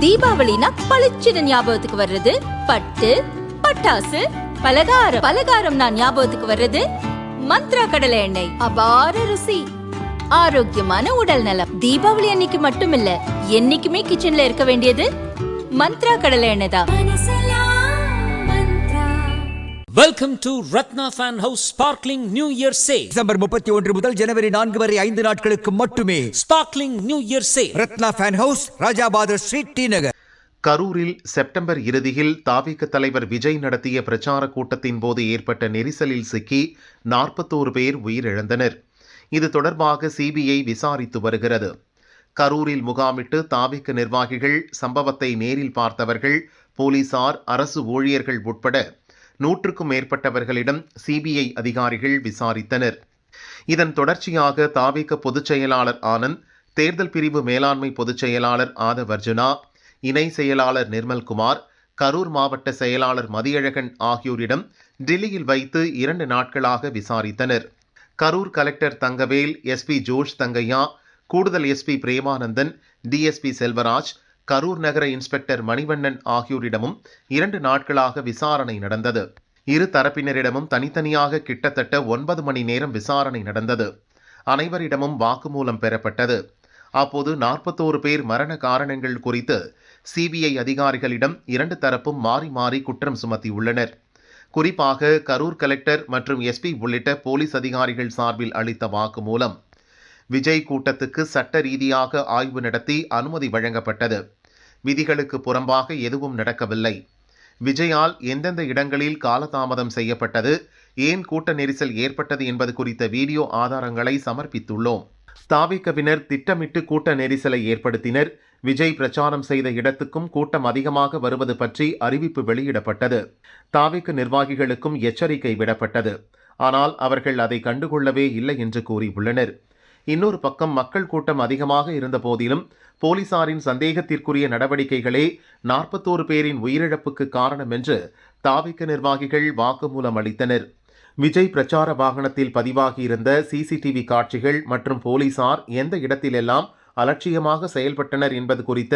தீபாவளினா பளிச்சுன்னு ஞாபகத்துக்கு வர்றது பட்டு, பட்டாசு, பலகாரம். பலகாரம்னா ஞாபகத்துக்கு வர்றது மந்த்ரா கடலை எண்ணெய். அபார ருசி, ஆரோக்கியமான உடல் நலம். தீபாவளி அன்னைக்கு மட்டும் இல்ல, என்னைக்குமே கிச்சன்ல இருக்க வேண்டியது மந்த்ரா கடலை எண்ணெய் தான். Welcome to Ratna Fan House Sparkling New Year Sale. December 31 முதல் ஜனவரி 4 வரை 5 நாட்களுக்கு மட்டுமே. Sparkling New Year Sale. Ratna fan house, Rajabadhar street, T Nagar. கரூரில் செப்டம்பர் இறுதியில் தாவிக தலைவர் விஜய் நடத்திய பிரச்சார கூட்டத்தின் போது ஏற்பட்ட நெரிசலில் சிக்கி 41 பேர் உயிரிழந்தனர். இது தொடர்பாக சிபிஐ விசாரித்து வருகிறது. கரூரில் முகாமிட்டு தாவிக நிர்வாகிகள், சம்பவத்தை நேரில் பார்த்தவர்கள், போலீசார், அரசு ஊழியர்கள் உட்பட 100க்கும் மேற்பட்டவர்களிடம் சிபிஐ அதிகாரிகள் விசாரித்தனர். இதன் தொடர்ச்சியாக தாவிக பொதுச் செயலாளர் ஆனந்த், தேர்தல் பிரிவு மேலாண்மை பொதுச் செயலாளர் ஆதவ் அர்ஜுனா, இணை செயலாளர் நிர்மல்குமார், கரூர் மாவட்ட செயலாளர் மதியழகன் ஆகியோரிடம் டெல்லியில் வைத்து 2 நாட்களாக விசாரித்தனர். கரூர் கலெக்டர் தங்கவேல், எஸ்பி ஜோஷ் தங்கையா, கூடுதல் எஸ்பி பிரேமானந்தன், டிஎஸ்பி செல்வராஜ், கரூர் நகர இன்ஸ்பெக்டர் மணிவண்ணன் ஆகியோரிடமும் 2 நாட்களாக விசாரணை நடந்தது. இரு தரப்பினரிடமும் தனித்தனியாக கிட்டத்தட்ட 9 மணி நேரம் விசாரணை நடந்தது. அனைவரிடமும் வாக்குமூலம் பெறப்பட்டது. அப்போது 41 பேர் மரண காரணங்கள் குறித்து சிபிஐ அதிகாரிகளிடம் 2 தரப்பும் மாறி மாறி குற்றம் சுமத்தியுள்ளனர். குறிப்பாக கரூர் கலெக்டர் மற்றும் எஸ்பி உள்ளிட்ட போலீஸ் அதிகாரிகள் சார்பில் அளித்த வாக்குமூலம், விஜய் கூட்டத்துக்கு சட்ட ரீதியாக ஆய்வு நடத்தி அனுமதி வழங்கப்பட்டது. விதிகளுக்கு புறம்பாக எதுவும் நடக்கவில்லை. விஜயால் எந்தெந்த இடங்களில் காலதாமதம் செய்யப்பட்டது, ஏன் கூட்ட நெரிசல் ஏற்பட்டது என்பது குறித்த வீடியோ ஆதாரங்களை சமர்ப்பித்துள்ளோம். தாவிகவினர் திட்டமிட்டு கூட்ட நெரிசலை ஏற்படுத்தினர். விஜய் பிரச்சாரம் செய்த இடத்துக்கும் கூட்டம் அதிகமாக வருவது பற்றி அறிவிப்பு வெளியிடப்பட்டது. தாவிக நிர்வாகிகளுக்கும் எச்சரிக்கை விடப்பட்டது. ஆனால் அவர்கள் அதை கண்டுகொள்ளவே இல்லை என்று கூறியுள்ளனர். இன்னொரு பக்கம் மக்கள் கூட்டம் அதிகமாக இருந்த போதிலும் போலீசாரின் சந்தேகத்திற்குரிய நடவடிக்கைகளே 41 பேரின் உயிரிழப்புக்கு காரணம் என்று தாவிக நிர்வாகிகள் வாக்குமூலம் அளித்தனர். விஜய் பிரச்சார வாகனத்தில் பதிவாகியிருந்த சிசிடிவி காட்சிகள் மற்றும் போலீசார் எந்த இடத்திலெல்லாம் அலட்சியமாக செயல்பட்டனர் என்பது குறித்த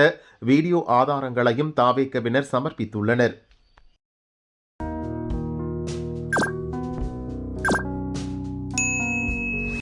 வீடியோ ஆதாரங்களையும் தாவிகவினர் சமர்ப்பித்துள்ளனர்.